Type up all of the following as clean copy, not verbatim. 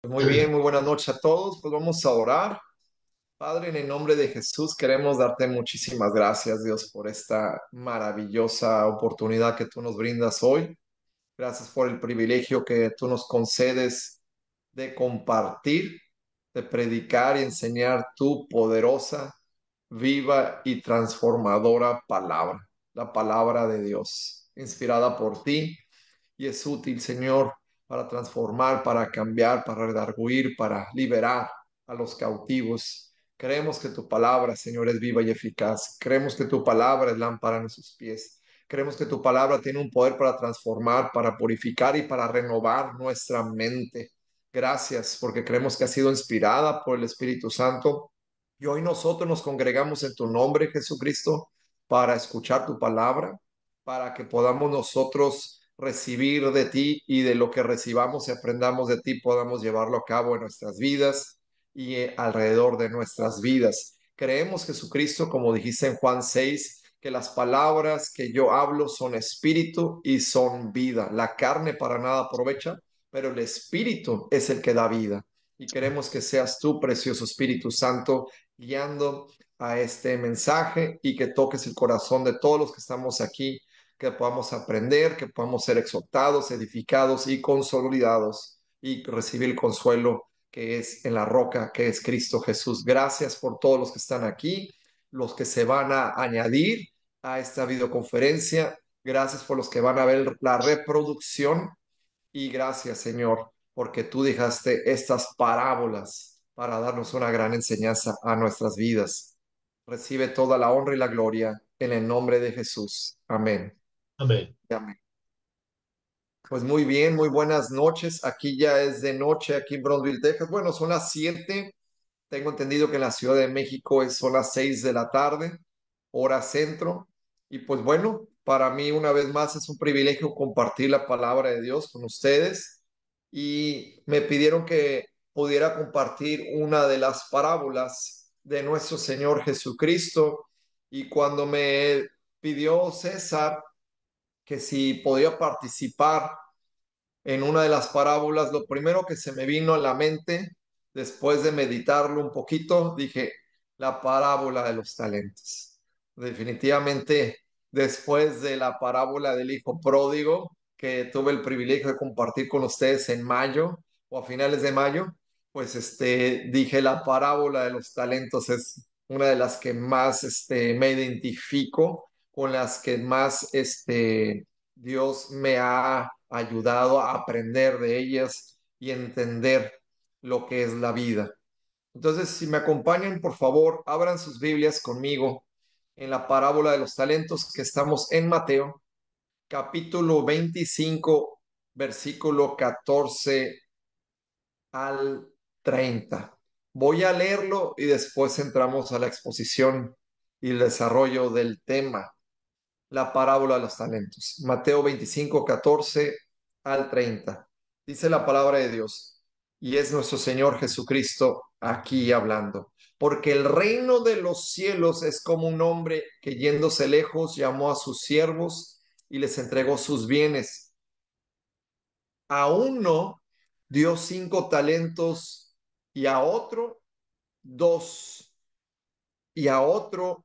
Muy bien, muy buenas noches a todos. Pues vamos a orar. Padre, en el nombre de Jesús queremos darte muchísimas gracias, Dios, por esta maravillosa oportunidad que tú nos brindas hoy. Gracias por el privilegio que tú nos concedes de compartir, de predicar y enseñar tu poderosa, viva y transformadora palabra, la palabra de Dios, inspirada por ti y es útil, Señor, para transformar, para cambiar, para redarguir, para liberar a los cautivos. Creemos que tu palabra, Señor, es viva y eficaz. Creemos que tu palabra es lámpara a nuestros pies. Creemos que tu palabra tiene un poder para transformar, para purificar y para renovar nuestra mente. Gracias, porque creemos que ha sido inspirada por el Espíritu Santo. Y hoy nosotros nos congregamos en tu nombre, Jesucristo, para escuchar tu palabra, para que podamos nosotros recibir de ti y de lo que recibamos y aprendamos de ti podamos llevarlo a cabo en nuestras vidas y alrededor de nuestras vidas. Creemos, Jesucristo, como dijiste en Juan 6, que las palabras que yo hablo son espíritu y son vida. La carne para nada aprovecha, pero el espíritu es el que da vida. Y queremos que seas tú, precioso Espíritu Santo, guiando a este mensaje y que toques el corazón de todos los que estamos aquí, que podamos aprender, que podamos ser exhortados, edificados y consolidados y recibir el consuelo que es en la roca, que es Cristo Jesús. Gracias por todos los que están aquí, los que se van a añadir a esta videoconferencia. Gracias por los que van a ver la reproducción y gracias, Señor, porque tú dejaste estas parábolas para darnos una gran enseñanza a nuestras vidas. Recibe toda la honra y la gloria en el nombre de Jesús. Amén. Amén. Amén. Pues muy bien, muy buenas noches. Aquí ya es de noche, aquí en Brownsville, Texas. Bueno, son las 7. Tengo entendido que en la Ciudad de México son las 6 de la tarde, hora centro. Y pues bueno, para mí una vez más es un privilegio compartir la palabra de Dios con ustedes. Y me pidieron que pudiera compartir una de las parábolas de nuestro Señor Jesucristo. Y cuando me pidió César que si podía participar en una de las parábolas, lo primero que se me vino a la mente, después de meditarlo un poquito, dije, la parábola de los talentos. Definitivamente, después de la parábola del hijo pródigo, que tuve el privilegio de compartir con ustedes en mayo o a finales de mayo, pues dije, la parábola de los talentos es una de las que más me identifico, con las que más Dios me ha ayudado a aprender de ellas y entender lo que es la vida. Entonces, si me acompañan, por favor, abran sus Biblias conmigo en la parábola de los talentos que estamos en Mateo, capítulo 25, versículo 14 al 30. Voy a leerlo y después entramos a la exposición y el desarrollo del tema, la parábola de los talentos. Mateo 25 14 al 30. Dice la palabra de Dios, y es nuestro Señor Jesucristo aquí hablando. Porque el reino de los cielos es como un hombre que yéndose lejos llamó a sus siervos y les entregó sus bienes. A uno dio 5 talentos y a otro 2 y a otro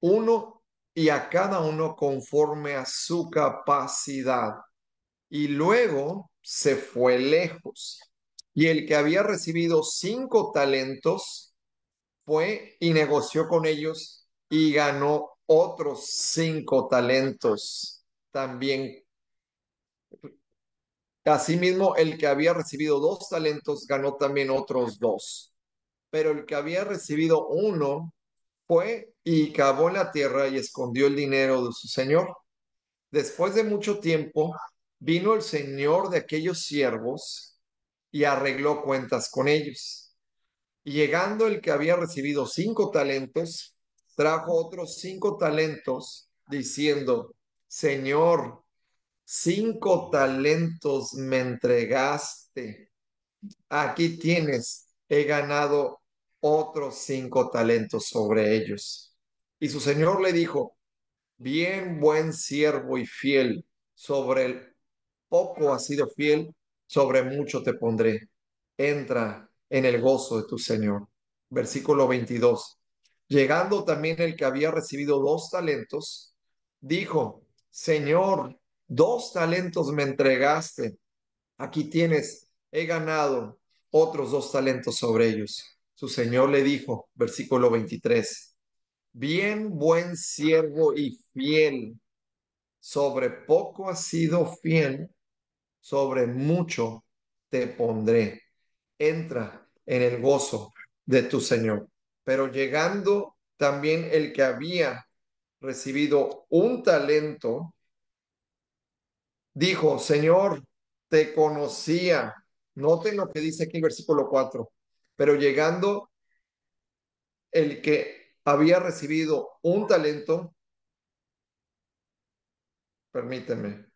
1 y a cada uno conforme a su capacidad. Y luego se fue lejos. Y el que había recibido 5 talentos fue y negoció con ellos y ganó otros 5 talentos. También, asimismo, el que había recibido 2 talentos ganó también otros 2. Pero el que había recibido uno fue y cavó en la tierra y escondió el dinero de su señor. Después de mucho tiempo, vino el señor de aquellos siervos y arregló cuentas con ellos. Y llegando el que había recibido 5 talentos, trajo otros 5 talentos, diciendo, Señor, 5 talentos me entregaste. Aquí tienes, he ganado otros 5 talentos sobre ellos. Y su señor le dijo, bien, buen siervo y fiel, sobre el poco has sido fiel, sobre mucho te pondré. Entra en el gozo de tu Señor. Versículo 22. Llegando también el que había recibido 2 talentos, dijo, Señor, 2 talentos me entregaste. Aquí tienes, he ganado otros 2 talentos sobre ellos. Su Señor le dijo, versículo 23, bien, buen siervo y fiel, sobre poco has sido fiel, sobre mucho te pondré. Entra en el gozo de tu Señor. Pero llegando también el que había recibido 1 talento, dijo, Señor, te conocía. Noten lo que dice aquí en versículo 4. Pero llegando el que había recibido 1 talento, permíteme,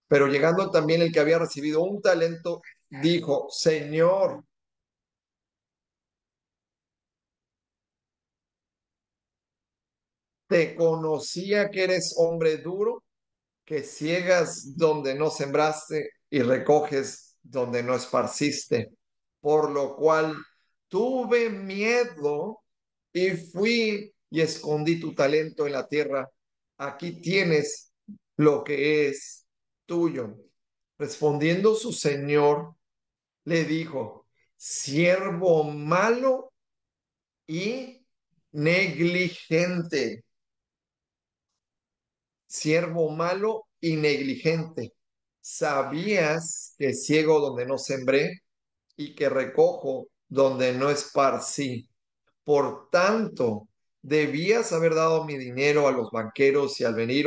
pero llegando también el que había recibido 1 talento, dijo, Señor, te conocía que eres hombre duro, que ciegas donde no sembraste y recoges donde no esparciste, por lo cual tuve miedo y fui y escondí tu talento en la tierra. Aquí tienes lo que es tuyo. Respondiendo su señor, le dijo, siervo malo y negligente, siervo malo y negligente. ¿Sabías que ciego donde no sembré y que recojo donde no esparcí? Por tanto, debías haber dado mi dinero a los banqueros y al venir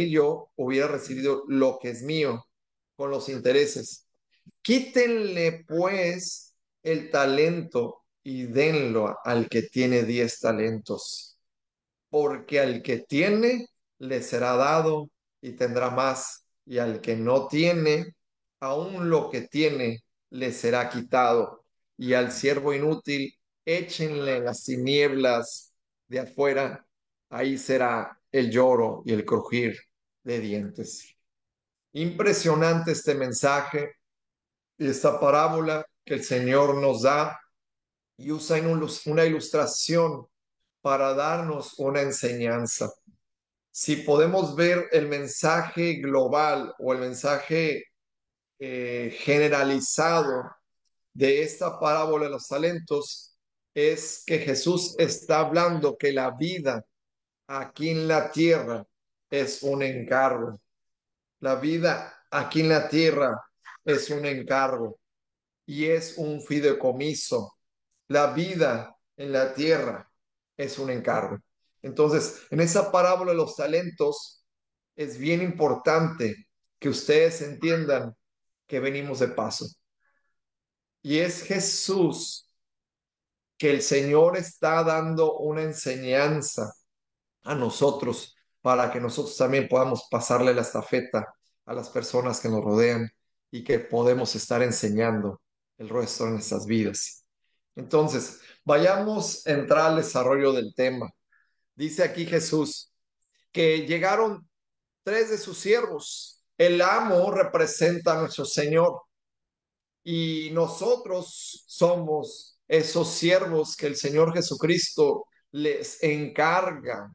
yo hubiera recibido lo que es mío con los intereses. Quítenle pues el talento y denlo al que tiene 10 talentos, porque al que tiene le será dado y tendrá más, y al que no tiene, aún lo que tiene le será quitado. Y al siervo inútil, échenle en las tinieblas de afuera, ahí será el lloro y el crujir de dientes. Impresionante este mensaje y esta parábola que el Señor nos da y usa en una ilustración para darnos una enseñanza. Si podemos ver el mensaje global o el mensaje generalizado de esta parábola de los talentos, es que Jesús está hablando que la vida aquí en la tierra es un encargo. La vida aquí en la tierra es un encargo y es un fideicomiso. La vida en la tierra es un encargo. Entonces, en esa parábola de los talentos, es bien importante que ustedes entiendan que venimos de paso. Y es Jesús que el Señor está dando una enseñanza a nosotros para que nosotros también podamos pasarle la estafeta a las personas que nos rodean y que podemos estar enseñando el resto de nuestras vidas. Entonces, vayamos a entrar al desarrollo del tema. Dice aquí Jesús que llegaron 3 de sus siervos. El amo representa a nuestro Señor y nosotros somos esos siervos que el Señor Jesucristo les encarga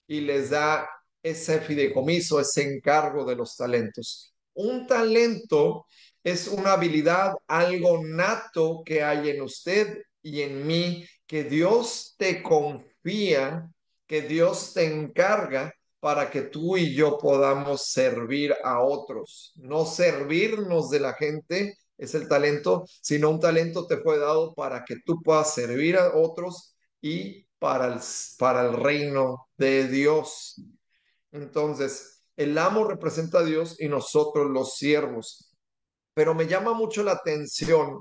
y les da ese fideicomiso, ese encargo de los talentos. Un talento es una habilidad, algo nato que hay en usted y en mí, que Dios te confía, que Dios te encarga para que tú y yo podamos servir a otros, no servirnos de la gente, es el talento, sino un talento te fue dado para que tú puedas servir a otros y para el reino de Dios. Entonces, el amo representa a Dios y nosotros los siervos. Pero me llama mucho la atención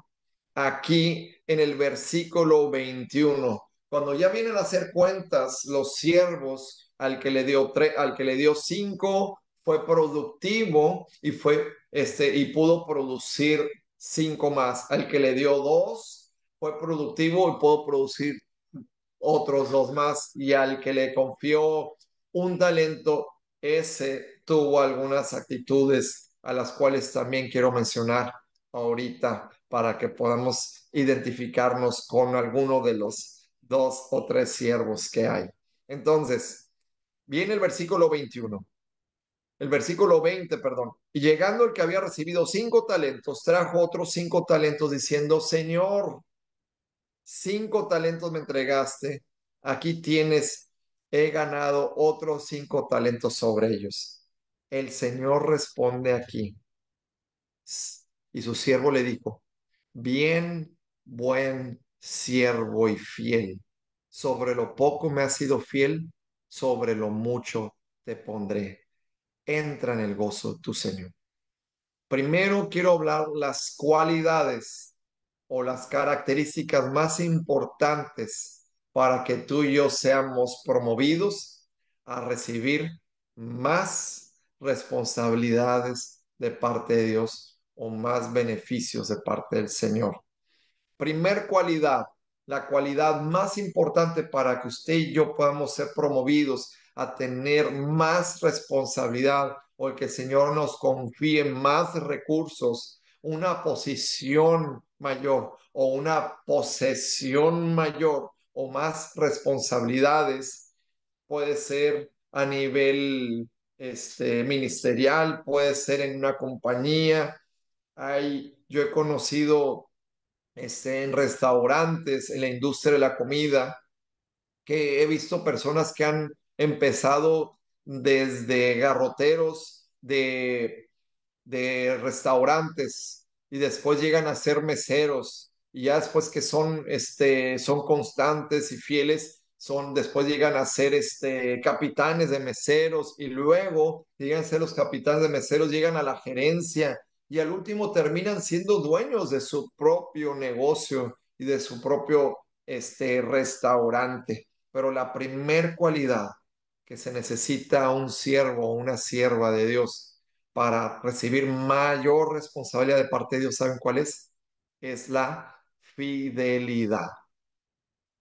aquí en el versículo 21, cuando ya vienen a hacer cuentas los siervos, al que le dio 5 fue productivo y y pudo producir 5 más. Al que le dio 2 fue productivo y pudo producir otros 2 más. Y al que le confió 1 talento, ese tuvo algunas actitudes a las cuales también quiero mencionar ahorita para que podamos identificarnos con alguno de los dos o tres siervos que hay. Entonces, viene el versículo 21. El versículo 20, perdón. Y llegando el que había recibido 5 talentos, trajo otros 5 talentos diciendo, Señor, 5 talentos me entregaste, aquí tienes, he ganado otros 5 talentos sobre ellos. El Señor responde aquí, y su siervo le dijo, bien, buen siervo y fiel, sobre lo poco me has sido fiel, sobre lo mucho te pondré. Entra en el gozo de tu Señor. Primero quiero hablar las cualidades o las características más importantes para que tú y yo seamos promovidos a recibir más responsabilidades de parte de Dios o más beneficios de parte del Señor. Primer cualidad, la cualidad más importante para que usted y yo podamos ser promovidos a tener más responsabilidad o el que el Señor nos confíe más recursos, una posición mayor o una posesión mayor o más responsabilidades, puede ser a nivel ministerial, puede ser en una compañía. Yo he conocido en restaurantes, en la industria de la comida, que he visto personas que han empezado desde garroteros de restaurantes y después llegan a ser meseros y ya después que son constantes y fieles, después llegan a ser capitanes de meseros y luego llegan a ser los capitanes de meseros, llegan a la gerencia y al último terminan siendo dueños de su propio negocio y de su propio restaurante. Pero la primer cualidad que se necesita un siervo o una sierva de Dios para recibir mayor responsabilidad de parte de Dios, ¿saben cuál es? Es la fidelidad.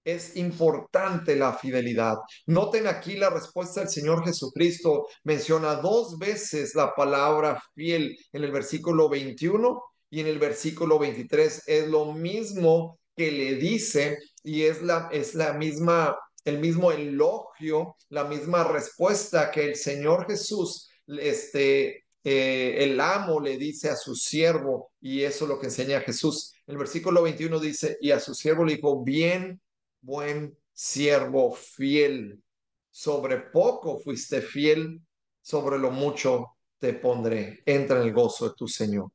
Es importante la fidelidad. Noten aquí la respuesta del Señor Jesucristo. Menciona 2 veces la palabra fiel en el versículo 21 y en el versículo 23. Es lo mismo que le dice y es la misma, el mismo elogio, la misma respuesta que el Señor Jesús, el amo le dice a su siervo, y eso es lo que enseña Jesús. El versículo 21 dice, y a su siervo le dijo, bien, buen siervo fiel, sobre poco fuiste fiel, sobre lo mucho te pondré. Entra en el gozo de tu Señor.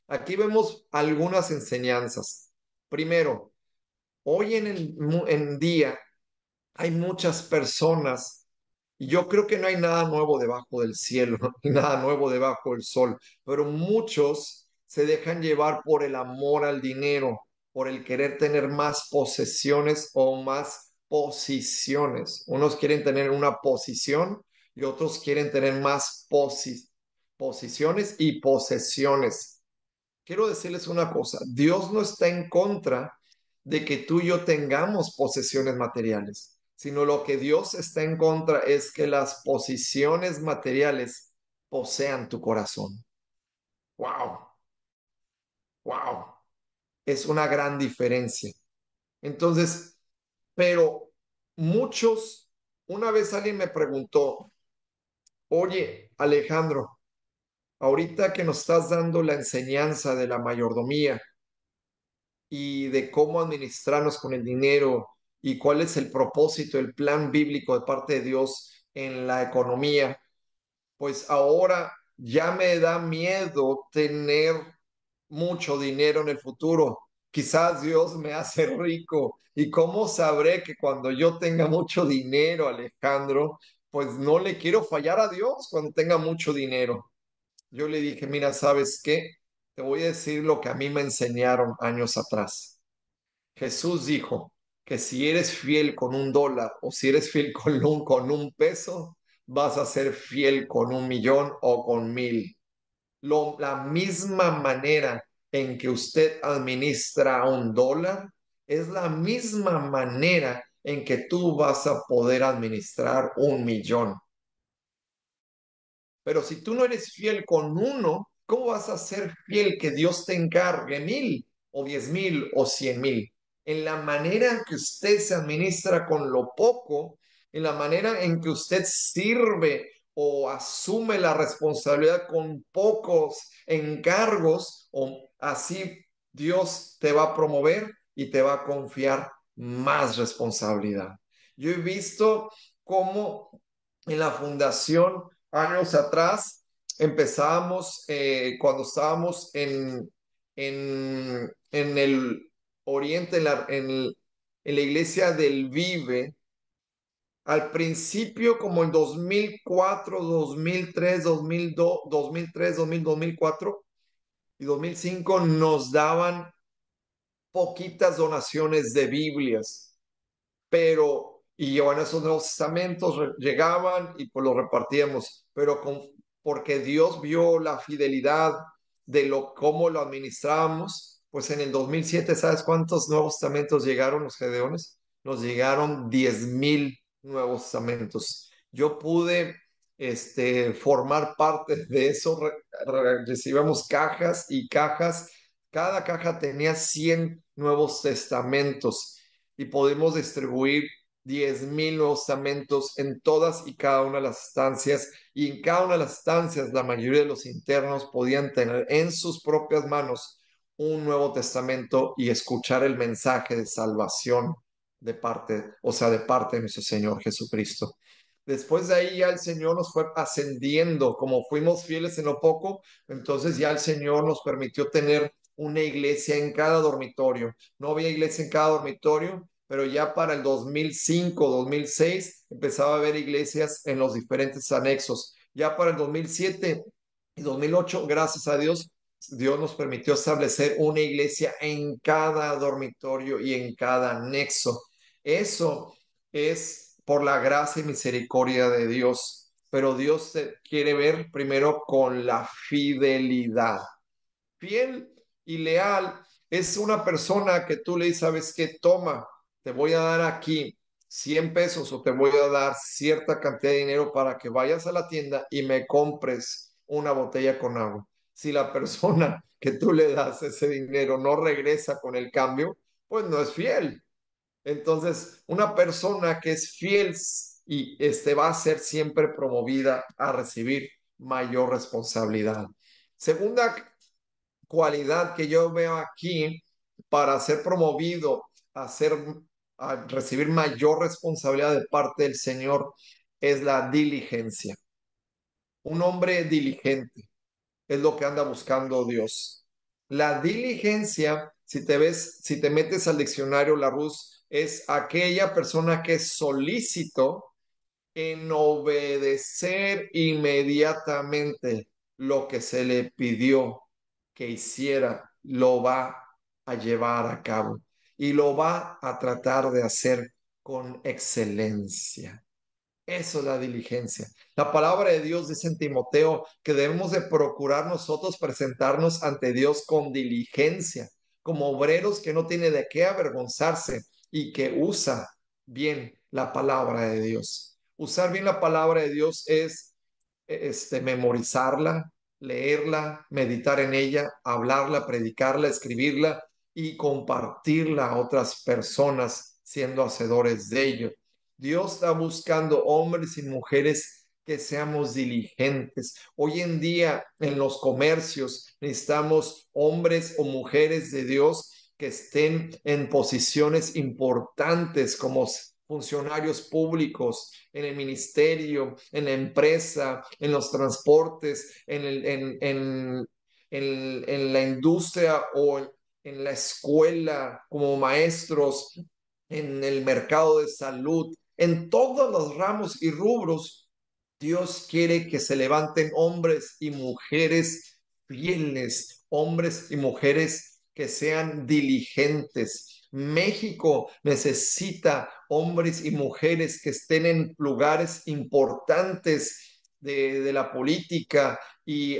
Aquí vemos algunas enseñanzas. Primero, hoy en día hay muchas personas, y yo creo que no hay nada nuevo debajo del cielo, y nada nuevo debajo del sol, pero muchos se dejan llevar por el amor al dinero, por el querer tener más posesiones o más posiciones. Unos quieren tener una posición y otros quieren tener más posiciones y posesiones. Quiero decirles una cosa, Dios no está en contra de que tú y yo tengamos posesiones materiales, sino lo que Dios está en contra es que las posiciones materiales posean tu corazón. Wow, wow, es una gran diferencia. Entonces, pero muchos, una vez alguien me preguntó, oye, Alejandro, ahorita que nos estás dando la enseñanza de la mayordomía, y de cómo administrarnos con el dinero y cuál es el propósito, el plan bíblico de parte de Dios en la economía, pues ahora ya me da miedo tener mucho dinero en el futuro. Quizás Dios me hace rico. ¿Y cómo sabré que cuando yo tenga mucho dinero, Alejandro, pues no le quiero fallar a Dios cuando tenga mucho dinero? Yo le dije, mira, ¿sabes qué? Te voy a decir lo que a mí me enseñaron años atrás. Jesús dijo que si eres fiel con $1 o si eres fiel con un peso, vas a ser fiel con 1 millón o con 1000. La misma manera en que usted administra $1 es la misma manera en que tú vas a poder administrar 1 millón. Pero si tú no eres fiel con uno, ¿Cómo vas a ser fiel que Dios te encargue 1,000 o 10,000 o 100,000? En la manera en que usted se administra con lo poco, en la manera en que usted sirve o asume la responsabilidad con pocos encargos, o así Dios te va a promover y te va a confiar más responsabilidad. Yo he visto cómo en la fundación años atrás empezábamos, cuando estábamos en el oriente, en la iglesia del Vive, al principio, como en 2004, 2003, 2002, 2003, 2000, 2004 y 2005, nos daban poquitas donaciones de Biblias, y bueno, esos nuevos testamentos llegaban y pues los repartíamos, porque Dios vio la fidelidad de cómo lo administrábamos, pues en el 2007, ¿sabes cuántos nuevos testamentos llegaron los gedeones? Nos llegaron 10,000 nuevos testamentos. Yo pude formar parte de eso, recibíamos cajas y cajas, cada caja tenía 100 nuevos testamentos y podemos distribuir 10,000 nuevos testamentos en todas y cada una de las estancias. Y en cada una de las estancias, la mayoría de los internos podían tener en sus propias manos un Nuevo Testamento y escuchar el mensaje de salvación de parte, o sea, de parte de nuestro Señor Jesucristo. Después de ahí ya el Señor nos fue ascendiendo, como fuimos fieles en lo poco, entonces ya el Señor nos permitió tener una iglesia en cada dormitorio. No había iglesia en cada dormitorio, pero ya para el 2005, 2006 empezaba a haber iglesias en los diferentes anexos. Ya para el 2007 y 2008, gracias a Dios, Dios nos permitió establecer una iglesia en cada dormitorio y en cada anexo. Eso es por la gracia y misericordia de Dios, pero Dios te quiere ver primero con la fidelidad. Fiel y leal es una persona que tú le dices, ¿sabes qué? Toma, te voy a dar aquí 100 pesos o te voy a dar cierta cantidad de dinero para que vayas a la tienda y me compres una botella con agua. Si la persona que tú le das ese dinero no regresa con el cambio, pues no es fiel. Entonces, una persona que es fiel y va a ser siempre promovida a recibir mayor responsabilidad. Segunda cualidad que yo veo aquí para ser promovido a recibir mayor responsabilidad de parte del Señor es la diligencia. Un hombre diligente es lo que anda buscando Dios. La diligencia, si te metes al diccionario Larousse, es aquella persona que es solícito en obedecer inmediatamente lo que se le pidió que hiciera, lo va a llevar a cabo y lo va a tratar de hacer con excelencia. Eso es la diligencia. La palabra de Dios dice en Timoteo que debemos de procurar nosotros presentarnos ante Dios con diligencia, como obreros que no tiene de qué avergonzarse y que usa bien la palabra de Dios. Usar bien la palabra de Dios es memorizarla, leerla, meditar en ella, hablarla, predicarla, escribirla y compartirla a otras personas siendo hacedores de ello. Dios está buscando hombres y mujeres que seamos diligentes. Hoy en día en los comercios necesitamos hombres o mujeres de Dios que estén en posiciones importantes como funcionarios públicos, en el ministerio, en la empresa, en los transportes, en la industria o en la escuela como maestros, en el mercado de salud, en todos los ramos y rubros. Dios quiere que se levanten hombres y mujeres fieles, hombres y mujeres que sean diligentes. México necesita hombres y mujeres que estén en lugares importantes de la política y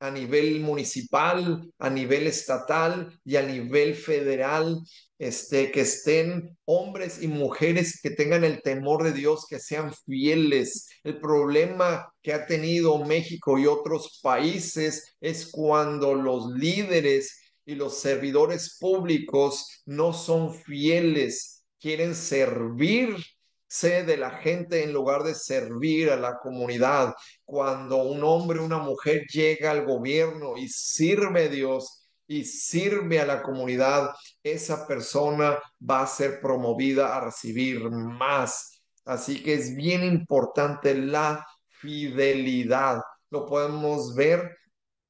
a nivel municipal, a nivel estatal y a nivel federal, que estén hombres y mujeres que tengan el temor de Dios, que sean fieles. El problema que ha tenido México y otros países es cuando los líderes y los servidores públicos no son fieles, quieren servirse de la gente en lugar de servir a la comunidad. Cuando un hombre o una mujer llega al gobierno y sirve a Dios y sirve a la comunidad, esa persona va a ser promovida a recibir más. Así que es bien importante la fidelidad. Lo podemos ver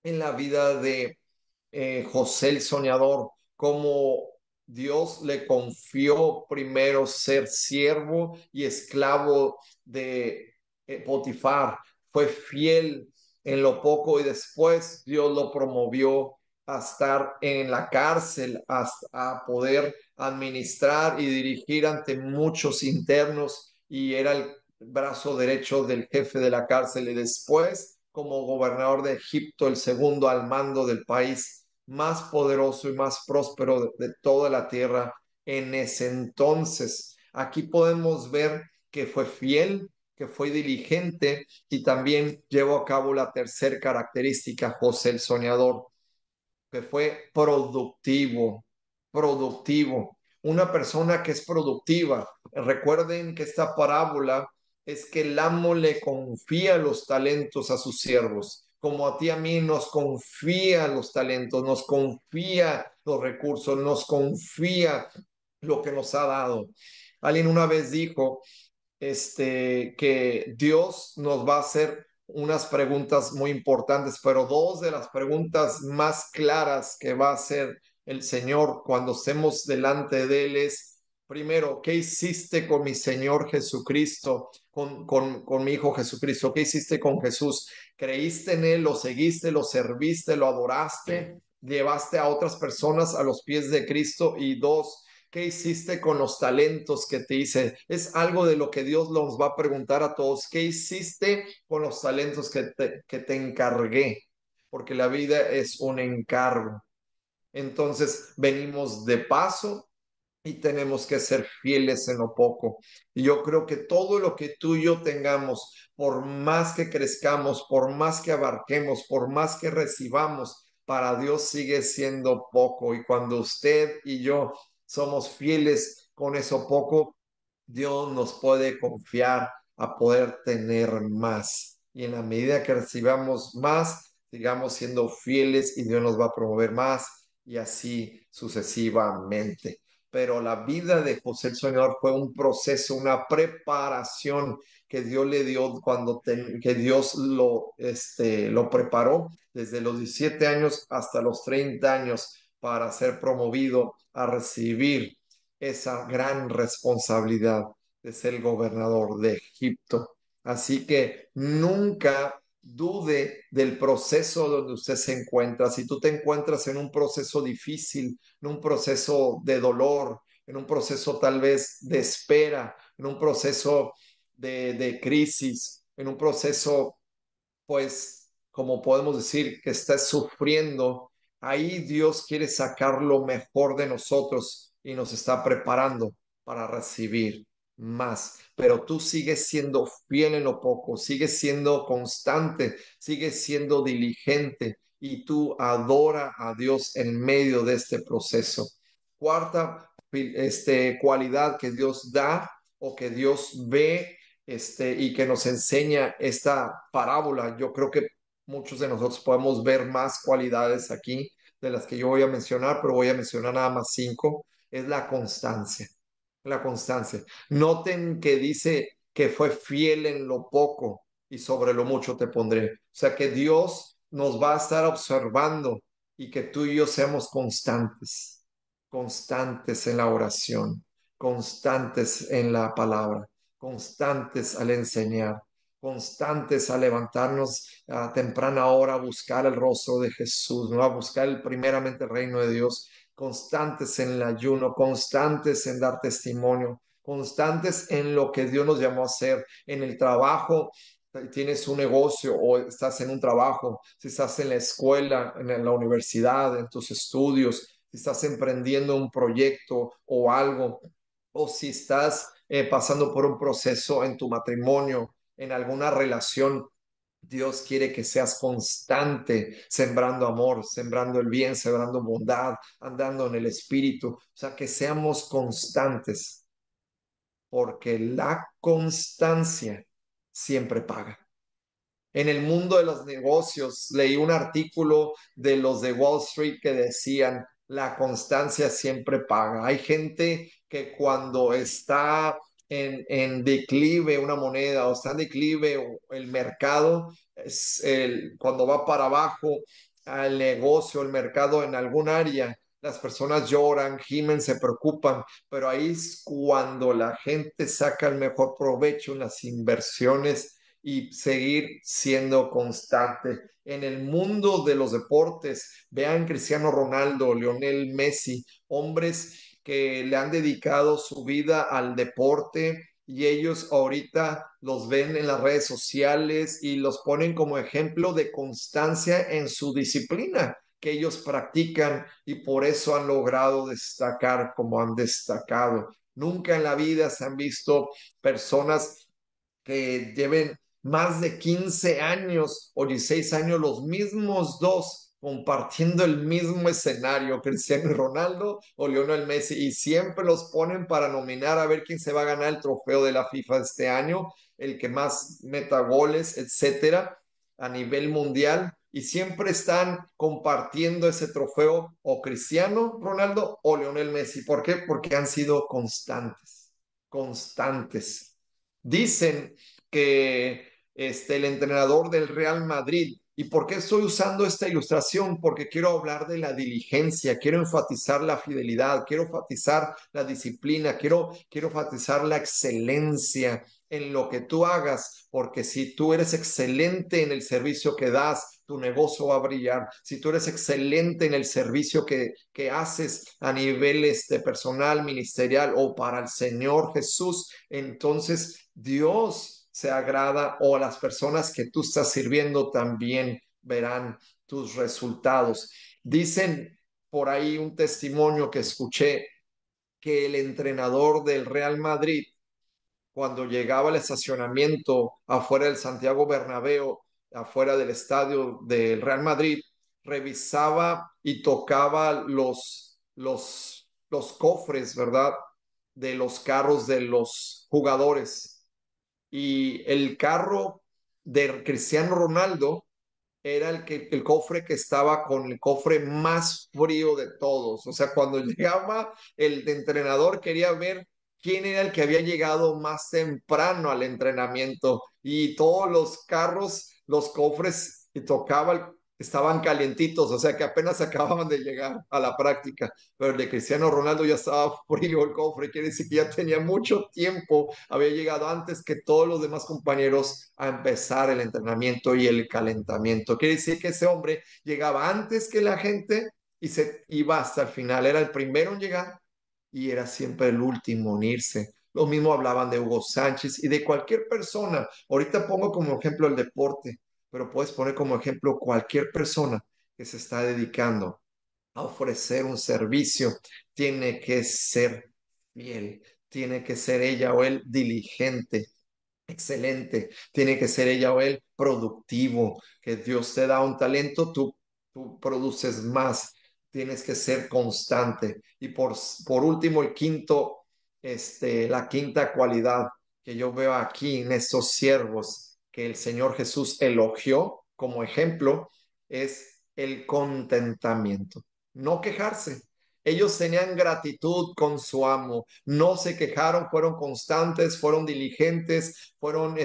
en la vida de José el Soñador, como Dios le confió primero ser siervo y esclavo de Potifar. Fue fiel en lo poco y después Dios lo promovió a estar en la cárcel, a poder administrar y dirigir ante muchos internos y era el brazo derecho del jefe de la cárcel y después como gobernador de Egipto, el segundo al mando del país más poderoso y más próspero de toda la tierra en ese entonces. Aquí podemos ver que fue fiel, que fue diligente y también llevó a cabo la tercera característica, José el soñador, que fue productivo, productivo. Una persona que es productiva. Recuerden que esta parábola es que el amo le confía los talentos a sus siervos, como a ti a mí nos confía los talentos, nos confía los recursos, nos confía lo que nos ha dado. Alguien una vez dijo que Dios nos va a hacer unas preguntas muy importantes, pero dos de las preguntas más claras que va a hacer el Señor cuando estemos delante de Él es, primero, ¿qué hiciste con mi Señor Jesucristo, con mi Hijo Jesucristo? ¿Qué hiciste con Jesús? ¿Creíste en Él, lo seguiste, lo serviste, lo adoraste? ¿Llevaste a otras personas a los pies de Cristo? Y dos, ¿qué hiciste con los talentos que te hice? Es algo de lo que Dios nos va a preguntar a todos. ¿Qué hiciste con los talentos que te encargué? Porque la vida es un encargo. Entonces venimos de paso y tenemos que ser fieles en lo poco. Y yo creo que todo lo que tú y yo tengamos, por más que crezcamos, por más que abarquemos, por más que recibamos, para Dios sigue siendo poco. Y cuando usted y yo somos fieles con eso poco, Dios nos puede confiar a poder tener más. Y en la medida que recibamos más, sigamos siendo fieles y Dios nos va a promover más y así sucesivamente. Pero la vida de José el Soñador fue un proceso, una preparación que Dios le dio que Dios lo preparó desde los 17 años hasta los 30 años para ser promovido a recibir esa gran responsabilidad de ser el gobernador de Egipto. Así que nunca dude del proceso donde usted se encuentra. Si tú te encuentras en un proceso difícil, en un proceso de dolor, en un proceso tal vez de espera, en un proceso de crisis, en un proceso pues, como podemos decir, que estás sufriendo, ahí Dios quiere sacar lo mejor de nosotros y nos está preparando para recibir más. Pero tú sigues siendo fiel en lo poco, sigues siendo constante, sigues siendo diligente y tú adora a Dios en medio de este proceso. Cuarta, cualidad que Dios da o que Dios ve y que nos enseña esta parábola. Yo creo que muchos de nosotros podemos ver más cualidades aquí de las que yo voy a mencionar, pero voy a mencionar nada más cinco. Es la constancia, la constancia. Noten que dice que fue fiel en lo poco y sobre lo mucho te pondré. O sea que Dios nos va a estar observando y que tú y yo seamos constantes, constantes en la oración, constantes en la palabra, constantes al enseñar, constantes a levantarnos a temprana hora a buscar el rostro de Jesús, ¿no? A buscar primeramente el reino de Dios, constantes en el ayuno, constantes en dar testimonio, constantes en lo que Dios nos llamó a hacer, en el trabajo, tienes un negocio o estás en un trabajo, si estás en la escuela, en la universidad, en tus estudios, si estás emprendiendo un proyecto o algo, o si estás pasando por un proceso en tu matrimonio, en alguna relación. Dios quiere que seas constante, sembrando amor, sembrando el bien, sembrando bondad, andando en el espíritu. O sea, que seamos constantes, porque la constancia siempre paga. En el mundo de los negocios, leí un artículo de los de Wall Street que decían, la constancia siempre paga. Hay gente que cuando está en declive una moneda o está en declive el mercado, cuando va para abajo al negocio, el mercado en algún área, las personas lloran, gimen, se preocupan, pero ahí es cuando la gente saca el mejor provecho en las inversiones y seguir siendo constante. En el mundo de los deportes, vean Cristiano Ronaldo, Lionel Messi, hombres que le han dedicado su vida al deporte y ellos ahorita los ven en las redes sociales y los ponen como ejemplo de constancia en su disciplina que ellos practican y por eso han logrado destacar como han destacado. Nunca en la vida se han visto personas que lleven más de 15 años o 16 años los mismos dos compartiendo el mismo escenario, Cristiano Ronaldo o Lionel Messi, y siempre los ponen para nominar a ver quién se va a ganar el trofeo de la FIFA este año, el que más meta goles, etcétera, a nivel mundial, y siempre están compartiendo ese trofeo o Cristiano Ronaldo o Lionel Messi. ¿Por qué? Porque han sido constantes, constantes. Dicen que el entrenador del Real Madrid. ¿Y por qué estoy usando esta ilustración? Porque quiero hablar de la diligencia, quiero enfatizar la fidelidad, quiero enfatizar la disciplina, quiero enfatizar la excelencia en lo que tú hagas, porque si tú eres excelente en el servicio que das, tu negocio va a brillar. Si tú eres excelente en el servicio que haces a nivel personal, ministerial o para el Señor Jesús, entonces Dios se agrada o las personas que tú estás sirviendo también verán tus resultados. Dicen por ahí un testimonio que escuché que el entrenador del Real Madrid, cuando llegaba al estacionamiento afuera del Santiago Bernabéu, afuera del estadio del Real Madrid, revisaba y tocaba los cofres, ¿verdad? De los carros de los jugadores. Y el carro de Cristiano Ronaldo era el cofre que estaba con el cofre más frío de todos. O sea, cuando llegaba el entrenador quería ver quién era el que había llegado más temprano al entrenamiento y todos los carros, los cofres que tocaba estaban calientitos, o sea que apenas acababan de llegar a la práctica, pero el de Cristiano Ronaldo ya estaba frío el cofre, quiere decir que ya tenía mucho tiempo, había llegado antes que todos los demás compañeros a empezar el entrenamiento y el calentamiento. Quiere decir que ese hombre llegaba antes que la gente y se iba hasta el final, era el primero en llegar y era siempre el último en irse. Lo mismo hablaban de Hugo Sánchez y de cualquier persona. Ahorita pongo como ejemplo el deporte, pero puedes poner como ejemplo cualquier persona que se está dedicando a ofrecer un servicio. Tiene que ser fiel, tiene que ser ella o él diligente, excelente, tiene que ser ella o él productivo, que Dios te da un talento, tú produces más, tienes que ser constante. Y por último, el quinto, la quinta cualidad que yo veo aquí en estos siervos que el Señor Jesús elogió como ejemplo es el contentamiento, no quejarse. Ellos tenían gratitud con su amo, no se quejaron, fueron constantes, fueron diligentes, fueron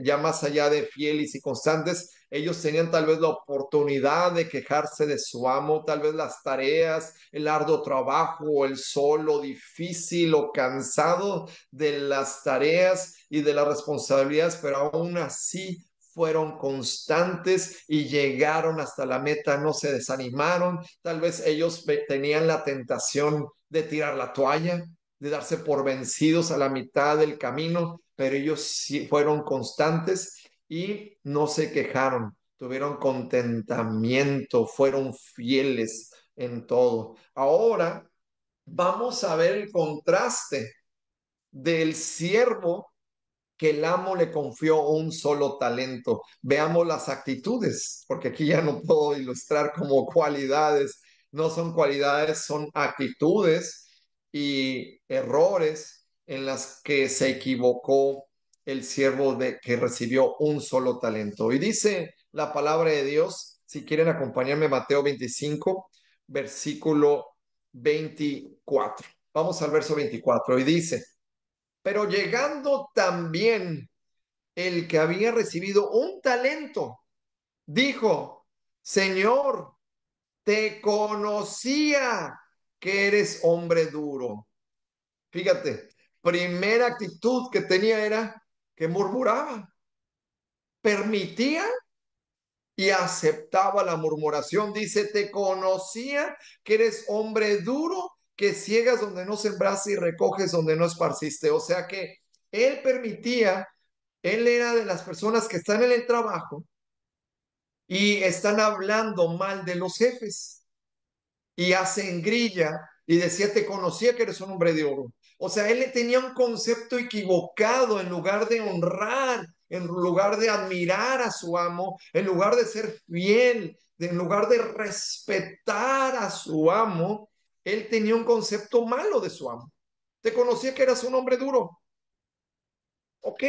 ya más allá de fieles y constantes. Ellos tenían tal vez la oportunidad de quejarse de su amo, tal vez las tareas, el arduo trabajo, el sol, lo difícil o cansado de las tareas y de las responsabilidades, pero aún así fueron constantes y llegaron hasta la meta, no se desanimaron. Tal vez ellos tenían la tentación de tirar la toalla, de darse por vencidos a la mitad del camino, pero ellos sí fueron constantes y no se quejaron, tuvieron contentamiento, fueron fieles en todo. Ahora vamos a ver el contraste del siervo que el amo le confió un solo talento. Veamos las actitudes, porque aquí ya no puedo ilustrar como cualidades, no son cualidades, son actitudes y errores en las que se equivocó el siervo de, que recibió un solo talento. Y dice la palabra de Dios, si quieren acompañarme, Mateo 25, versículo 24. Vamos al verso 24 y dice, pero llegando también el que había recibido un talento, dijo, Señor, te conocía que eres hombre duro. Fíjate, primera actitud que tenía era que murmuraba, permitía y aceptaba la murmuración. Dice, te conocía que eres hombre duro, que ciegas donde no sembraste y recoges donde no esparciste. O sea que él permitía, él era de las personas que están en el trabajo y están hablando mal de los jefes y hacen grilla y decía, te conocía que eres un hombre de oro. O sea, él tenía un concepto equivocado en lugar de honrar, en lugar de admirar a su amo, en lugar de ser fiel, en lugar de respetar a su amo, él tenía un concepto malo de su amo. Te conocía que eras un hombre duro. Ok,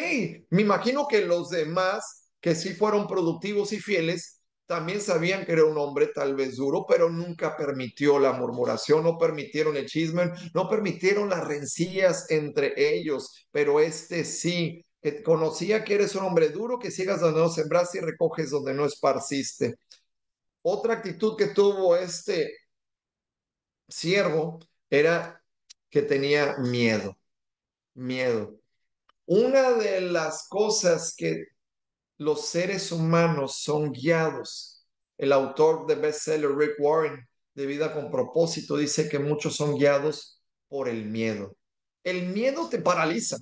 me imagino que los demás que sí fueron productivos y fieles también sabían que era un hombre tal vez duro, pero nunca permitió la murmuración, no permitieron el chisme, no permitieron las rencillas entre ellos, pero este sí, que conocía que eres un hombre duro, que ciegas donde no sembraste y recoges donde no esparciste. Otra actitud que tuvo este siervo era que tenía miedo, miedo. Una de las cosas que los seres humanos son guiados. El autor de bestseller Rick Warren, de Vida con propósito, dice que muchos son guiados por el miedo. El miedo te paraliza.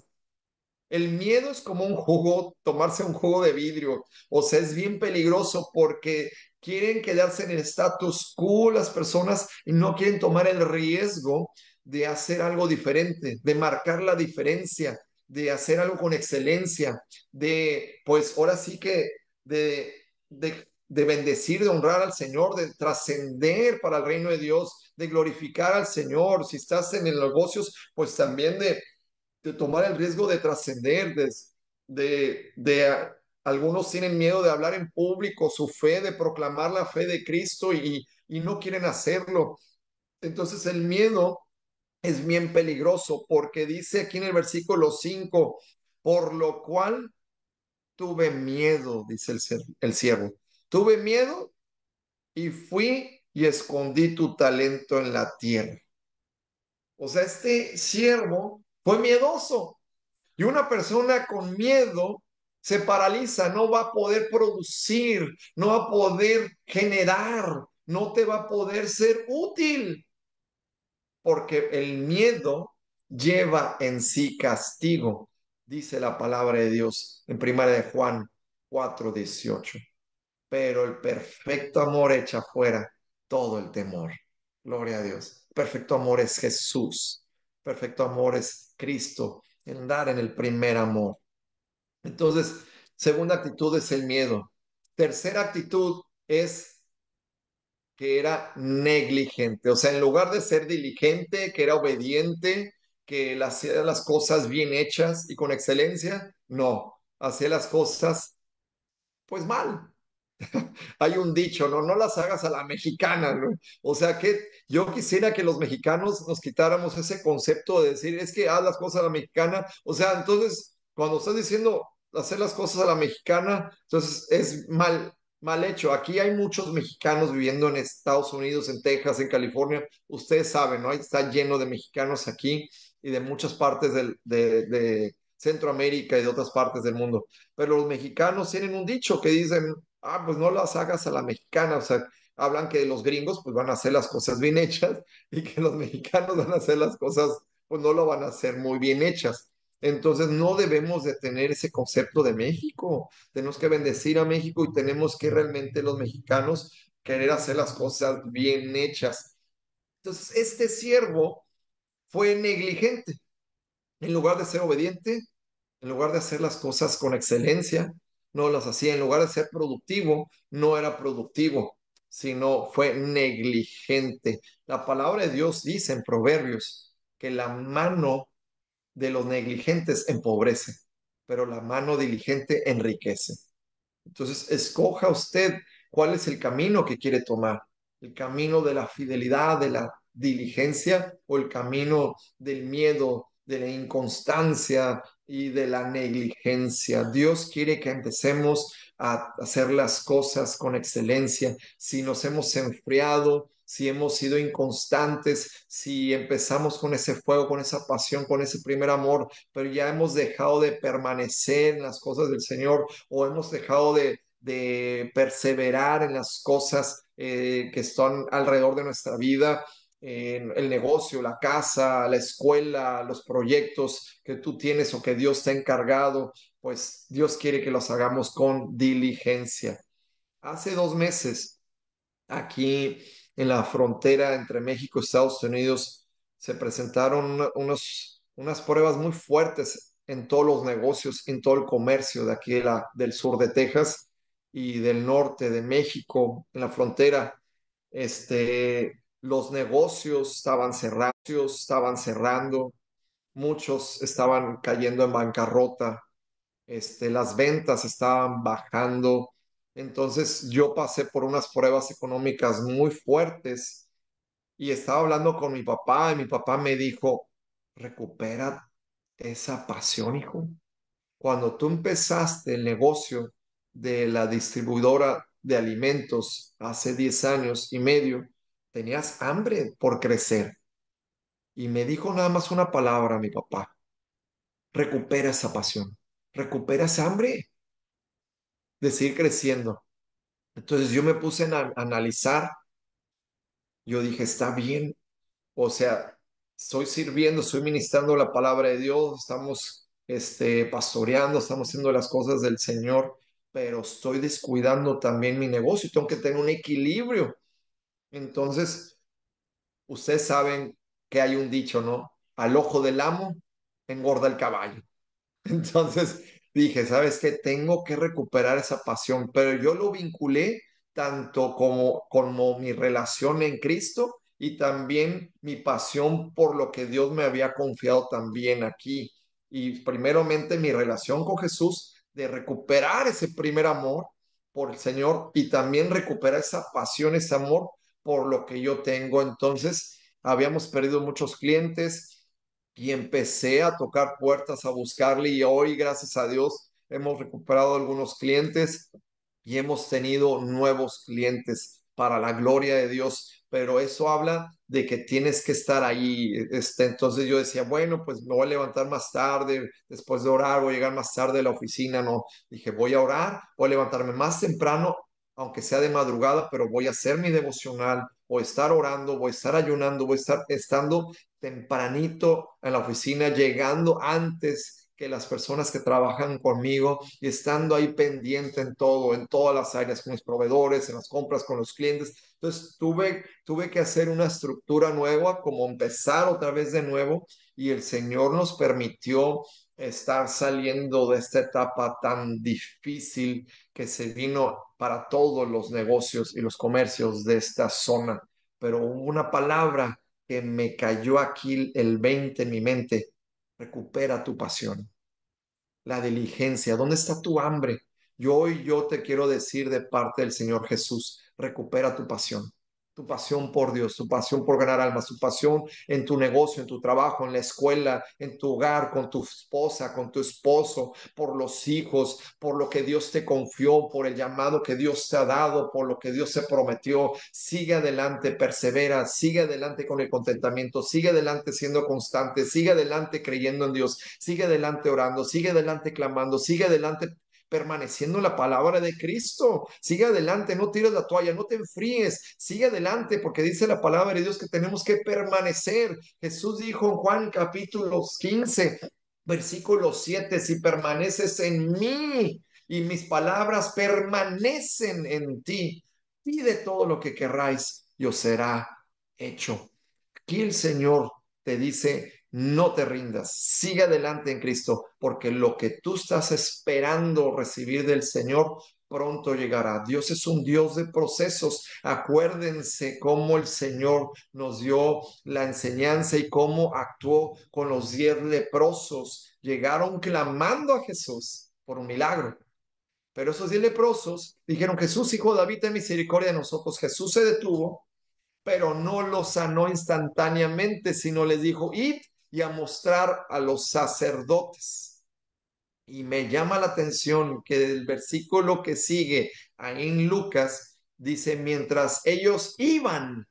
El miedo es como un jugo, tomarse un jugo de vidrio. O sea, es bien peligroso porque quieren quedarse en el status quo las personas y no quieren tomar el riesgo de hacer algo diferente, de marcar la diferencia, de hacer algo con excelencia, de, pues ahora sí que, de bendecir, de honrar al Señor, de trascender para el reino de Dios, de glorificar al Señor. Si estás en el negocios, pues también de tomar el riesgo de trascender, algunos tienen miedo de hablar en público su fe, de proclamar la fe de Cristo y no quieren hacerlo. Entonces el miedo es bien peligroso porque dice aquí en el versículo 5 por lo cual tuve miedo, dice el siervo, tuve miedo y fui y escondí tu talento en la tierra. O sea, este siervo fue miedoso. Y una persona con miedo se paraliza, no va a poder producir, no va a poder generar, no te va a poder ser útil, porque el miedo lleva en sí castigo, dice la palabra de Dios en primera de Juan 4:18. Pero el perfecto amor echa fuera todo el temor. Gloria a Dios. Perfecto amor es Jesús. Perfecto amor es Cristo, en dar en el primer amor. Entonces, segunda actitud es el miedo. Tercera actitud es que era negligente. O sea, en lugar de ser diligente, que era obediente, que hacía las cosas bien hechas y con excelencia, no, hacía las cosas pues mal. Hay un dicho, ¿no? No las hagas a la mexicana, ¿no? O sea que yo quisiera que los mexicanos nos quitáramos ese concepto de decir, es que haz las cosas a la mexicana. O sea, entonces, cuando estás diciendo hacer las cosas a la mexicana, entonces es mal hecho. Aquí hay muchos mexicanos viviendo en Estados Unidos, en Texas, en California. Ustedes saben, ¿no? Está lleno de mexicanos aquí y de muchas partes de Centroamérica y de otras partes del mundo. Pero los mexicanos tienen un dicho que dicen, pues no las hagas a la mexicana, o sea, hablan que los gringos pues van a hacer las cosas bien hechas y que los mexicanos van a hacer las cosas pues no lo van a hacer muy bien hechas. Entonces no debemos de tener ese concepto de México. Tenemos que bendecir a México y tenemos que realmente los mexicanos querer hacer las cosas bien hechas. Entonces este siervo fue negligente. En lugar de ser obediente, en lugar de hacer las cosas con excelencia, no las hacía. En lugar de ser productivo, no era productivo, sino fue negligente. La palabra de Dios dice en Proverbios que la mano de los negligentes empobrece, pero la mano diligente enriquece. Entonces, escoja usted cuál es el camino que quiere tomar, el camino de la fidelidad, de la diligencia o el camino del miedo, de la inconstancia y de la negligencia. Dios quiere que empecemos a hacer las cosas con excelencia. Si nos hemos enfriado, si hemos sido inconstantes, si empezamos con ese fuego, con esa pasión, con ese primer amor, pero ya hemos dejado de permanecer en las cosas del Señor o hemos dejado de perseverar en las cosas que están alrededor de nuestra vida, en el negocio, la casa, la escuela, los proyectos que tú tienes o que Dios te ha encargado, pues Dios quiere que los hagamos con diligencia. Hace 2 meses, aquí en la frontera entre México y Estados Unidos, se presentaron unas pruebas muy fuertes en todos los negocios, en todo el comercio de aquí del sur de Texas y del norte de México, en la frontera. Los negocios estaban cerrando, muchos estaban cayendo en bancarrota, las ventas estaban bajando. Entonces yo pasé por unas pruebas económicas muy fuertes y estaba hablando con mi papá y mi papá me dijo, recupera esa pasión, hijo. Cuando tú empezaste el negocio de la distribuidora de alimentos hace 10 años y medio, tenías hambre por crecer. Y me dijo nada más una palabra, mi papá, recupera esa pasión, recupera esa hambre de seguir creciendo. Entonces yo me puse a analizar, yo dije, está bien, o sea, estoy sirviendo, estoy ministrando la palabra de Dios, estamos pastoreando, estamos haciendo las cosas del Señor, pero estoy descuidando también mi negocio, tengo que tener un equilibrio. Entonces, ustedes saben que hay un dicho, ¿no? Al ojo del amo engorda el caballo. Entonces dije, ¿sabes qué? Tengo que recuperar esa pasión, pero yo lo vinculé tanto como mi relación en Cristo y también mi pasión por lo que Dios me había confiado también aquí. Y primeramente mi relación con Jesús, de recuperar ese primer amor por el Señor y también recuperar esa pasión, ese amor por lo que yo tengo. Entonces, habíamos perdido muchos clientes y empecé a tocar puertas, a buscarle y hoy, gracias a Dios, hemos recuperado algunos clientes y hemos tenido nuevos clientes para la gloria de Dios. Pero eso habla de que tienes que estar ahí. Entonces yo decía, bueno, pues me voy a levantar más tarde, después de orar, voy a llegar más tarde a la oficina. No, dije, voy a orar, voy a levantarme más temprano, aunque sea de madrugada, pero voy a hacer mi devocional, voy a estar orando, voy a estar ayunando, voy a estar estando tempranito en la oficina, llegando antes que las personas que trabajan conmigo y estando ahí pendiente en todo, en todas las áreas, con los proveedores, en las compras, con los clientes. Entonces tuve que hacer una estructura nueva, como empezar otra vez de nuevo y el Señor nos permitió estar saliendo de esta etapa tan difícil que se vino para todos los negocios y los comercios de esta zona. Pero hubo una palabra que me cayó aquí el 20 en mi mente. Recupera tu pasión, la diligencia. ¿Dónde está tu hambre? Yo te quiero decir de parte del Señor Jesús, recupera tu pasión por Dios, tu pasión por ganar almas, tu pasión en tu negocio, en tu trabajo, en la escuela, en tu hogar, con tu esposa, con tu esposo, por los hijos, por lo que Dios te confió, por el llamado que Dios te ha dado, por lo que Dios te prometió. Sigue adelante, persevera, sigue adelante con el contentamiento, sigue adelante siendo constante, sigue adelante creyendo en Dios, sigue adelante orando, sigue adelante clamando, sigue adelante permaneciendo en la palabra de Cristo. Sigue adelante, no tires la toalla, no te enfríes, sigue adelante, porque dice la palabra de Dios que tenemos que permanecer. Jesús dijo en Juan capítulo 15, Versículo 7, si permaneces en mí y mis palabras permanecen en ti, pide todo lo que querráis y os será hecho. Aquí el Señor te dice, no te rindas, sigue adelante en Cristo, porque lo que tú estás esperando recibir del Señor pronto llegará. Dios es un Dios de procesos. Acuérdense cómo el Señor nos dio la enseñanza y cómo actuó con los 10 leprosos. Llegaron clamando a Jesús por un milagro. Pero esos 10 leprosos dijeron, Jesús, hijo de David, ten misericordia de nosotros. Jesús se detuvo, pero no los sanó instantáneamente, sino les dijo, id y a mostrar a los sacerdotes. Y me llama la atención que el versículo que sigue ahí en Lucas dice, mientras ellos iban,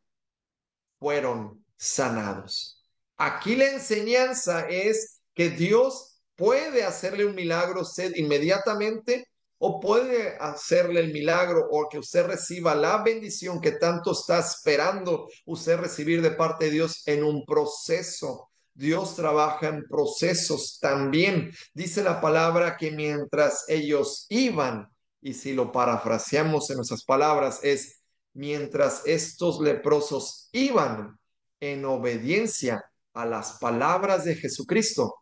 fueron sanados. Aquí la enseñanza es que Dios puede hacerle un milagro a usted inmediatamente o puede hacerle el milagro o que usted reciba la bendición que tanto está esperando usted recibir de parte de Dios en un proceso. Dios trabaja en procesos también. Dice la palabra que mientras ellos iban, y si lo parafraseamos en nuestras palabras, es mientras estos leprosos iban en obediencia a las palabras de Jesucristo,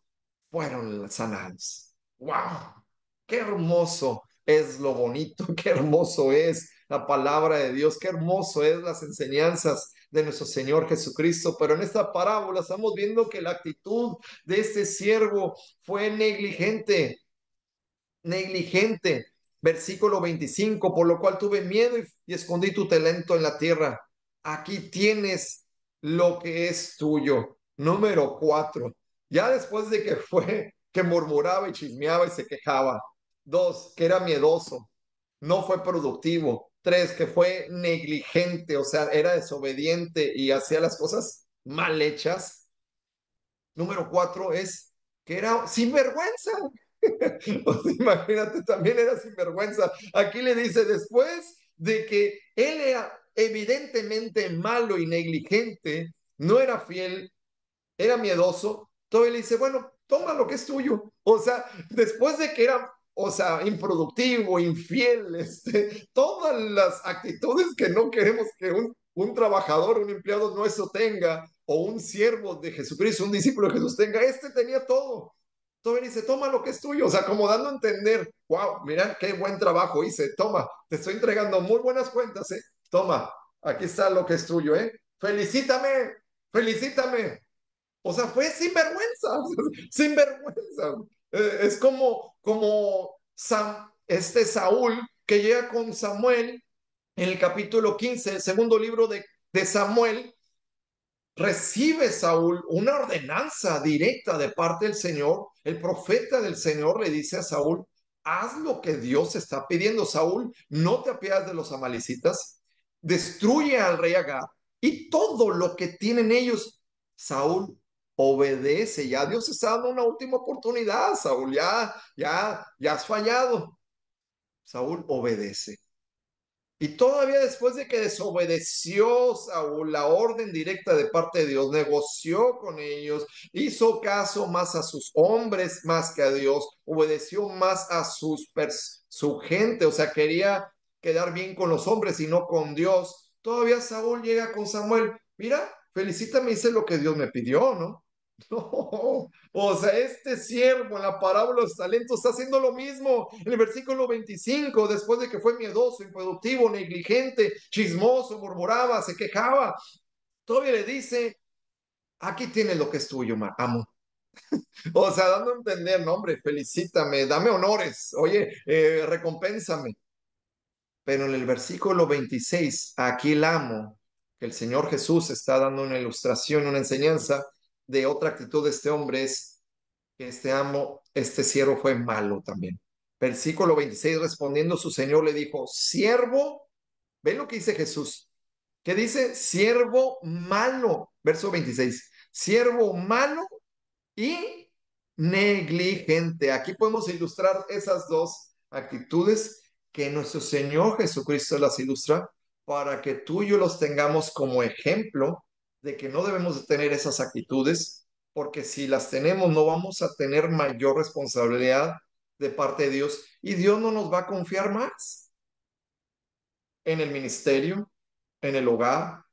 fueron sanados. ¡Wow! ¡Qué hermoso es lo bonito! ¡Qué hermoso es la palabra de Dios! ¡Qué hermoso es las enseñanzas de nuestro Señor Jesucristo! Pero en esta parábola estamos viendo que la actitud de este siervo fue negligente. Versículo 25, por lo cual tuve miedo y escondí tu talento en la tierra. Aquí tienes lo que es tuyo. Número 4, ya después de que fue, que murmuraba y chismeaba y se quejaba. 2, que era miedoso, no fue productivo. 3, que fue negligente, o sea, era desobediente y hacía las cosas mal hechas. Número 4 es que era sinvergüenza. O sea, imagínate, también era sinvergüenza. Aquí le dice, después de que él era evidentemente malo y negligente, no era fiel, era miedoso, todo él dice, bueno, toma lo que es tuyo. O sea, después de que era, o sea, improductivo, infiel, todas las actitudes que no queremos que un trabajador, un empleado nuestro tenga, o un siervo de Jesucristo, un discípulo de Jesús tenga, tenía todo. Todo él dice, toma lo que es tuyo, o sea, como dando a entender, wow, mira qué buen trabajo hice, toma, te estoy entregando muy buenas cuentas, toma, aquí está lo que es tuyo, felicítame, felicítame. O sea, fue sinvergüenza, sinvergüenza. Es como Saúl que llega con Samuel en el capítulo 15, el segundo libro de Samuel, recibe Saúl una ordenanza directa de parte del Señor. El profeta del Señor le dice a Saúl, haz lo que Dios está pidiendo. Saúl, no te apiades de los amalecitas, destruye al rey Agag y todo lo que tienen ellos. Saúl obedece, ya Dios está dando una última oportunidad, Saúl, ya has fallado. Saúl obedece. Y todavía después de que desobedeció Saúl la orden directa de parte de Dios, negoció con ellos, hizo caso más a sus hombres más que a Dios, obedeció más a su gente, o sea, quería quedar bien con los hombres y no con Dios. Todavía Saúl llega con Samuel, mira, felicítame, hice lo que Dios me pidió, ¿no? No, o sea, este siervo en la parábola de los talentos está haciendo lo mismo. En el versículo 25, después de que fue miedoso, improductivo, negligente, chismoso, murmuraba, se quejaba, todavía le dice, aquí tienes lo que es tuyo, amo. O sea, dando a entender, no, hombre, felicítame, dame honores, oye, recompénsame. Pero en el versículo 26, aquí el amo, que el Señor Jesús está dando una ilustración, una enseñanza de otra actitud de este hombre, es que este siervo fue malo también. Versículo 26, respondiendo su Señor le dijo, siervo, ven lo que dice Jesús, que dice siervo malo, verso 26, siervo malo y negligente. Aquí podemos ilustrar esas dos actitudes que nuestro Señor Jesucristo las ilustra para que tú y yo los tengamos como ejemplo de que no debemos de tener esas actitudes. porque si las tenemos no vamos a tener mayor responsabilidad de parte de Dios y Dios no nos va a confiar más en el ministerio, en el hogar,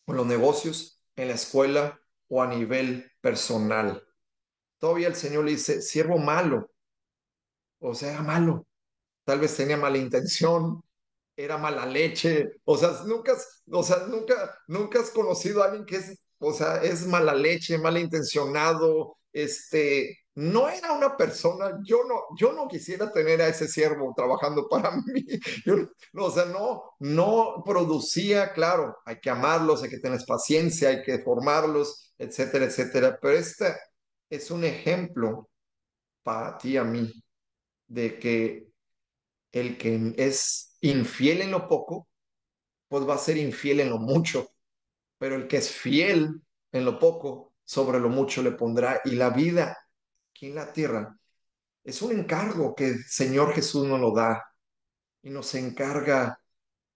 en los negocios, en la escuela o a nivel personal. Todavía el Señor le dice, siervo malo, o sea, era malo, tal vez tenía mala intención, era mala leche, nunca has conocido a alguien que es, o sea, es mala leche, malintencionado, no era una persona, yo no quisiera tener a ese siervo trabajando para mí, o sea, no producía, claro, hay que amarlos, hay que tener paciencia, hay que formarlos, etcétera, etcétera, pero este es un ejemplo para ti y a mí de que el que es infiel en lo poco, pues va a ser infiel en lo mucho, pero el que es fiel en lo poco, sobre lo mucho le pondrá. Y la vida aquí en la tierra es un encargo que el Señor Jesús nos lo da y nos encarga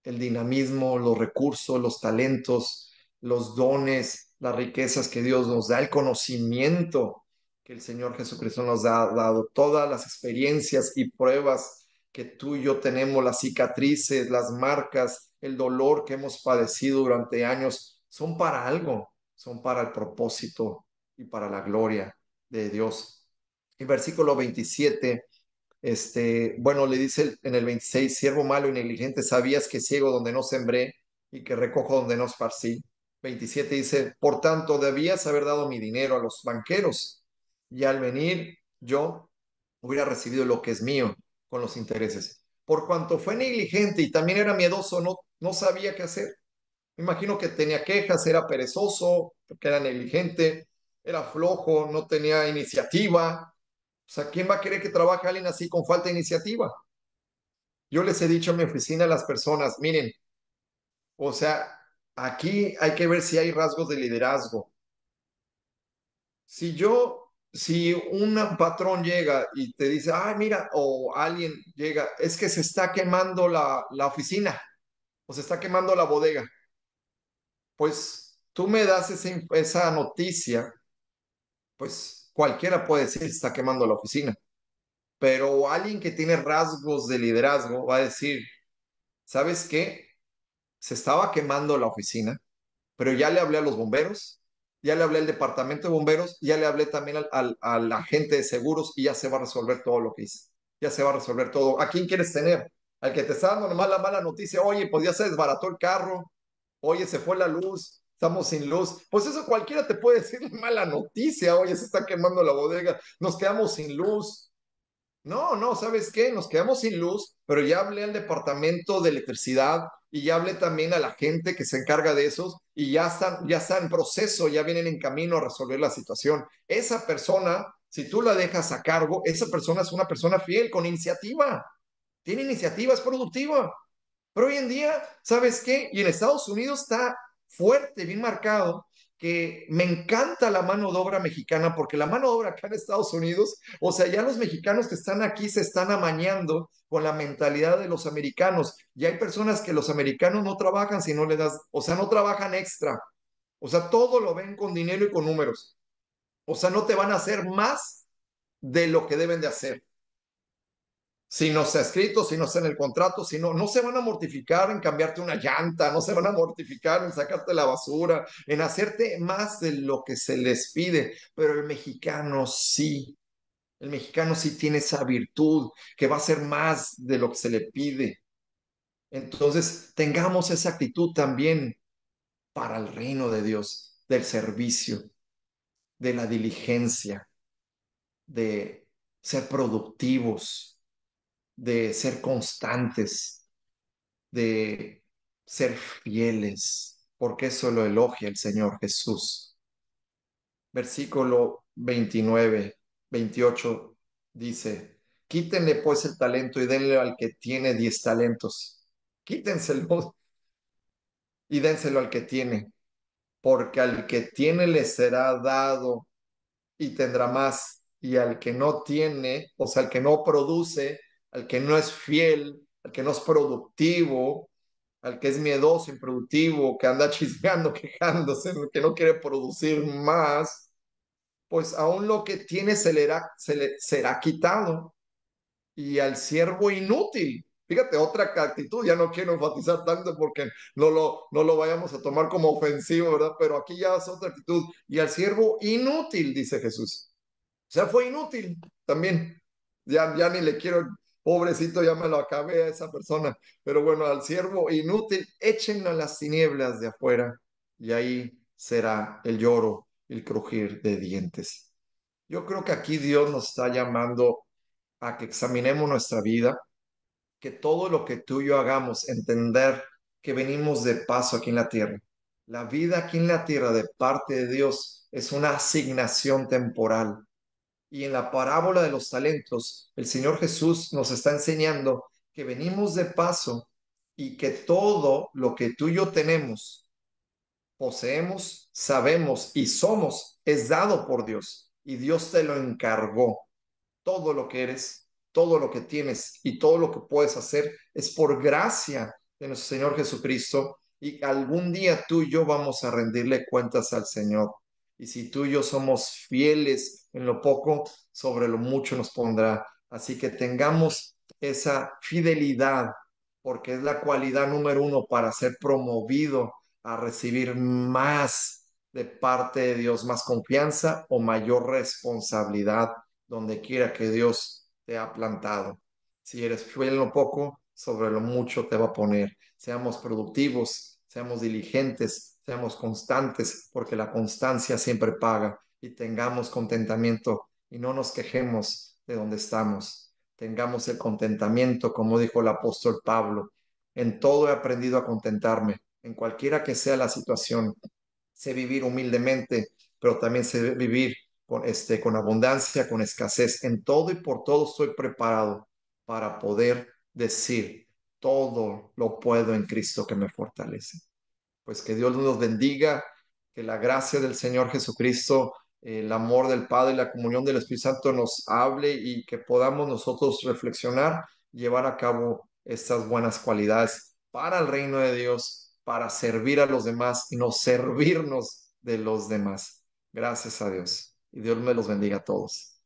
el dinamismo, los recursos, los talentos, los dones, las riquezas que Dios nos da, el conocimiento que el Señor Jesucristo nos ha dado, todas las experiencias y pruebas que tú y yo tenemos, las cicatrices, las marcas, el dolor que hemos padecido durante años, son para algo, son para el propósito y para la gloria de Dios. Y versículo 27 bueno, le dice en el 26, siervo malo y negligente, sabías que ciego donde no sembré y que recojo donde no esparcí. 27 dice, por tanto, debías haber dado mi dinero a los banqueros y al venir yo hubiera recibido lo que es mío con los intereses. Por cuanto fue negligente y también era miedoso, no sabía qué hacer. Imagino que tenía quejas, era perezoso, porque era negligente, era flojo, no tenía iniciativa. O sea, ¿quién va a querer que trabaje alguien así con falta de iniciativa? Yo les he dicho en mi oficina a las personas, miren, o sea, aquí hay que ver si hay rasgos de liderazgo. Si un patrón llega y te dice, ay, mira, o alguien llega, es que se está quemando la oficina o se está quemando la bodega, pues tú me das esa noticia, pues cualquiera puede decir se está quemando la oficina, pero alguien que tiene rasgos de liderazgo va a decir, ¿sabes qué? Se estaba quemando la oficina, pero ya le hablé a los bomberos, ya le hablé al departamento de bomberos, ya le hablé también al agente de seguros y ya se va a resolver todo lo que hice. Ya se va a resolver todo. ¿A quién quieres tener? Al que te está dando nomás la mala noticia, oye, pues ya se desbarató el carro, oye, se fue la luz, estamos sin luz. Pues eso cualquiera te puede decir mala noticia, oye, se está quemando la bodega, nos quedamos sin luz. No, ¿sabes qué? Nos quedamos sin luz, pero ya hablé al departamento de electricidad y ya hablé también a la gente que se encarga de esos y ya están en proceso, ya vienen en camino a resolver la situación. Esa persona, si tú la dejas a cargo, esa persona es una persona fiel, con iniciativa, tiene iniciativa, es productiva. Pero hoy en día, ¿sabes qué? Y en Estados Unidos está fuerte, bien marcado, que me encanta la mano de obra mexicana, porque la mano de obra acá en Estados Unidos, o sea, ya los mexicanos que están aquí se están amañando con la mentalidad de los americanos. Y hay personas que los americanos no trabajan si no le das, o sea, no trabajan extra. O sea, todo lo ven con dinero y con números. O sea, no te van a hacer más de lo que deben de hacer. Si no está escrito, si no está en el contrato, si no se van a mortificar en cambiarte una llanta, no se van a mortificar en sacarte la basura, en hacerte más de lo que se les pide, pero el mexicano sí tiene esa virtud que va a hacer más de lo que se le pide. Entonces, tengamos esa actitud también para el reino de Dios, del servicio, de la diligencia, de ser productivos, de ser constantes, de ser fieles, porque eso lo elogia el Señor Jesús. Versículo 29, 28 dice, quítenle pues el talento y denle al que tiene 10 talentos. Quítenselo y dénselo al que tiene, porque al que tiene le será dado y tendrá más, y al que no tiene, o sea, al que no produce, al que no es fiel, al que no es productivo, al que es miedoso, improductivo, que anda chismeando, quejándose, que no quiere producir más, pues aún lo que tiene se le será quitado y al siervo inútil. Fíjate, otra actitud, ya no quiero enfatizar tanto porque no lo vayamos a tomar como ofensivo, ¿verdad? Pero aquí ya es otra actitud. Y al siervo inútil, dice Jesús. O sea, fue inútil también. Ya ni le quiero, pobrecito, ya me lo acabé a esa persona. Pero bueno, al siervo inútil, échenlo a las tinieblas de afuera y ahí será el lloro, el crujir de dientes. Yo creo que aquí Dios nos está llamando a que examinemos nuestra vida, que todo lo que tú y yo hagamos, entender que venimos de paso aquí en la tierra. La vida aquí en la tierra de parte de Dios es una asignación temporal. Y en la parábola de los talentos, el Señor Jesús nos está enseñando que venimos de paso y que todo lo que tú y yo tenemos, poseemos, sabemos y somos es dado por Dios. Y Dios te lo encargó. Todo lo que eres, todo lo que tienes y todo lo que puedes hacer es por gracia de nuestro Señor Jesucristo. Y algún día tú y yo vamos a rendirle cuentas al Señor. Y si tú y yo somos fieles en lo poco, sobre lo mucho nos pondrá. Así que tengamos esa fidelidad, porque es la cualidad número uno para ser promovido a recibir más de parte de Dios, más confianza o mayor responsabilidad donde quiera que Dios te ha plantado. Si eres fiel en lo poco, sobre lo mucho te va a poner. Seamos productivos, seamos diligentes, seamos constantes, porque la constancia siempre paga y tengamos contentamiento y no nos quejemos de donde estamos. Tengamos el contentamiento, como dijo el apóstol Pablo. En todo he aprendido a contentarme, en cualquiera que sea la situación. Sé vivir humildemente, pero también sé vivir con abundancia, con escasez. En todo y por todo estoy preparado para poder decir, todo lo puedo en Cristo que me fortalece. Pues que Dios nos bendiga, que la gracia del Señor Jesucristo, el amor del Padre y la comunión del Espíritu Santo nos hable y que podamos nosotros reflexionar, llevar a cabo estas buenas cualidades para el reino de Dios, para servir a los demás y no servirnos de los demás. Gracias a Dios. Y Dios me los bendiga a todos.